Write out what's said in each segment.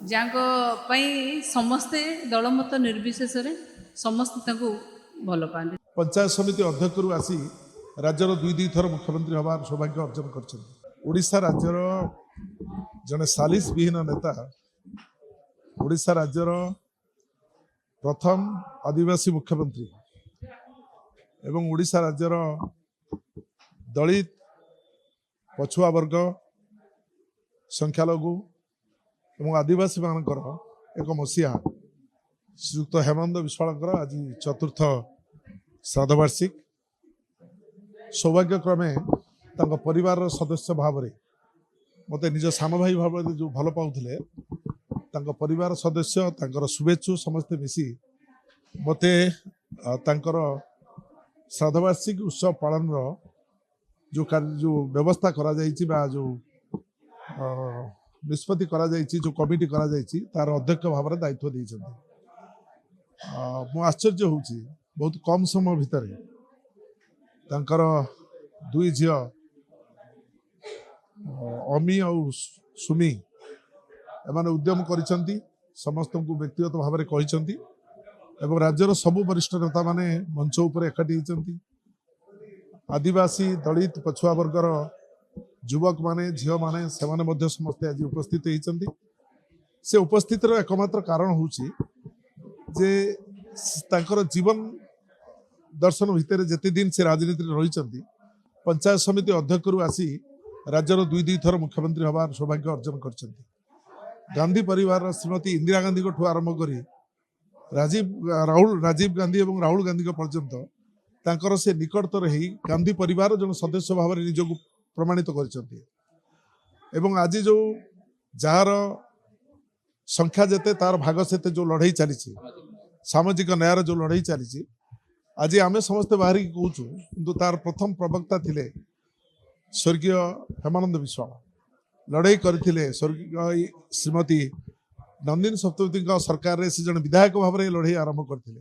जहाँ समस्ते दलमत निर्विशेष समस्ते भल पाते। पंचायत समिति अध्यक्ष आसी राज्यर दुई थर मुख्यमंत्री हबार सौभाग्य अर्जन कर राज्यर जने सालिस विहीन नेता ओडिशा राज्यर प्रथम आदिवासी मुख्यमंत्री एवं ओडिशा राज्यर दलित पछुआ वर्ग संख्यालघु एवं आदिवासी मानकर एक मसीहा श्रीयुक्त हेमंत विश्वाल आज चतुर्थ श्राद्धवार्षिक सौभाग्यक्रमे परिवार सदस्य भाव मत निज सान भाई भाव जो भल पाते परिवार सदस्य शुभेच्छु समस्ते मिसी मते श्राद्धवार्षिक उत्सव पालन जो व्यवस्था करा जो निष्पत्ति करा जो कमिटी करा तार अध्यक्ष भाव में दायित्व देते मु आश्चर्य होउछि बहुत कम समय भितर तांकर दुई झियो अमी और सुमी एमाने उद्यम करिसंती समस्त को व्यक्तिगत भाव में कहिसंती एवं राज्यर सबु वरिष्ठ नेता माने मंच उपर एकाठी होइसंती आदिवासी दलित पछुआ वर्गर युवक माने झियो माने से माने मध्य समस्ते आज उपस्थित होइसंती से उपस्थित एकमात्र कारण होउछि जे तांकर जीवन दर्शन भितर जेते दिन से राजनीति रही पंचायत समिति अध्यक्ष आसी राज्यर दुई थर मुख्यमंत्री हबार सौभाग्य अर्जन कर गांधी परिवार श्रीमती इंदिरा गांधी को आरंभ करी राजीव गांधी और राहुल गांधी पर्यंत तांकर से निकटतर ही गांधी परिवार जो सदस्य भाव में निजक प्रमाणित कर आज जो जार संख्या जेते तार भाग सेते जो लड़ाई चली सामाजिक न्यायर जो लड़ाई चली आज आम समस्ते बाहर कहूँ किंतु तार प्रथम प्रवक्ता थिले स्वर्गीय हेमानंद विश्वाल लड़ाई करते स्वर्गीय श्रीमती नंदिनी सप्तवती सरकार से जन विधायक भाव में लड़ाई आरंभ करते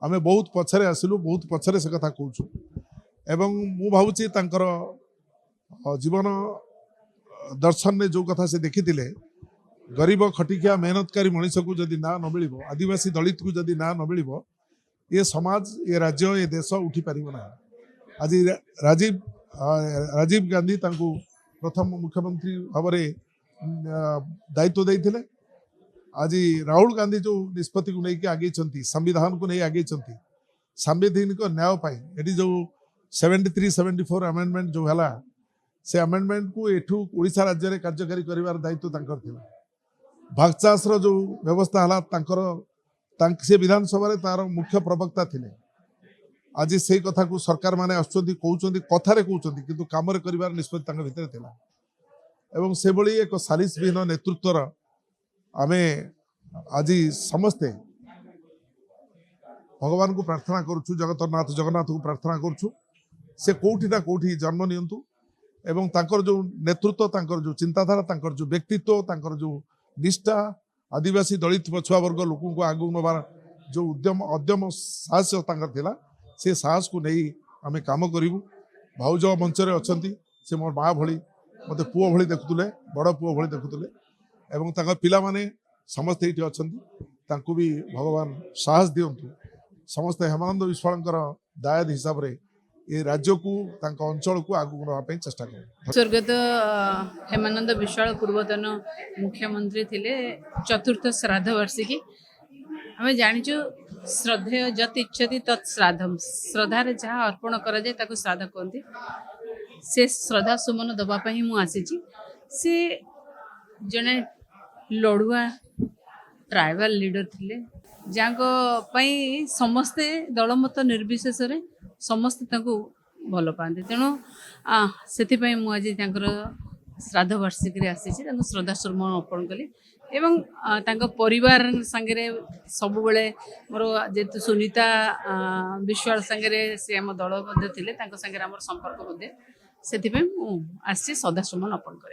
आम बहुत पछरे आसिलु बहुत पछरे से कथा कहूँ एवं मु भावुची तांकर जीवन दर्शन में जो कथा से देखी गरीब खटिकिया मेहनतकारी मनीष को जदि ना न मिल आदिवासी दलित को जदि ना न मिल ये समाज ये राज्य ये देश उठी पारिबो ना। आज राजीव गांधी तांको प्रथम मुख्यमंत्री भाव में दायित्व देते आज राहुल गांधी जो निष्पत्ति को लेकिन आगे संविधान को नहीं आगे सांविधानिक न्याय ये जो 73-74 अमेंडमेंट जो है से अमेंडमेंट को एठू ओडिशा राज्य में कार्यकारी करिवार दायित्व तांकर थिला भागचाष जो व्यवस्था है से विधानसभा तार मुख्य प्रवक्ता थिले आज से कथा को सरकार माने आसुचंती कहउचंती कथारे कहउचंती किंतु कामरे करिवार निष्पत्ति तांका भितर थिला एवं से भली एक सालिस विहीन नेतृत्वर आमे आज समस्ते भगवान को प्रार्थना करूछु जगन्नाथ को प्रार्थना करूछु से कोठी ना कोठी जन्म नियंतु एवं तांकर जो नेतृत्व तांकर जो चिंताधारा तांकर जो व्यक्तित्व तांकर जो निष्ठा आदिवासी दलित पछुआ वर्ग लोक आगू नबार जो अद्यम साहस तांकर थिला से साहस को नहीं आम काम करूँ भाउज मंचरे अच्छी से मोर माँ भली मत पुओ भली देखुले बड़ पुओ भली देखुले एवं तांकर पिला माने समस्ते ये अच्छा भी भगवान साहस दिंतु समस्ते हेमानंद विश्वाल दायद हिसाब से ये राज्य को अंचल को आगू नापी चेष्टा कर स्वर्गत हेमानंद विश्वाल पूर्वतन मुख्यमंत्री थिले चतुर्थ श्राद्ध वार्षिकी आम जाचु श्रद्धेय जत इच्छति तत् श्राद्धम श्रद्धार जहाँ अर्पण करा जाए ताको श्राद्ध कहते से श्रद्धा सुमन दवाई मु आसी से जने लड़ुआ ट्राइबल लीडर थिले जहाँ समस्ते दलमत निर्विशेष समस्ते भल पाते तेणु से मुझे श्राद्ध वार्षिक आसी श्रद्धा सुमन अर्पण कली एवं परिवार सांगे सब बेले मोर जेतु सुनीता विश्वाल सांगे से आम दल थे संपर्क से श्रद्धा सुमन अर्पण कर।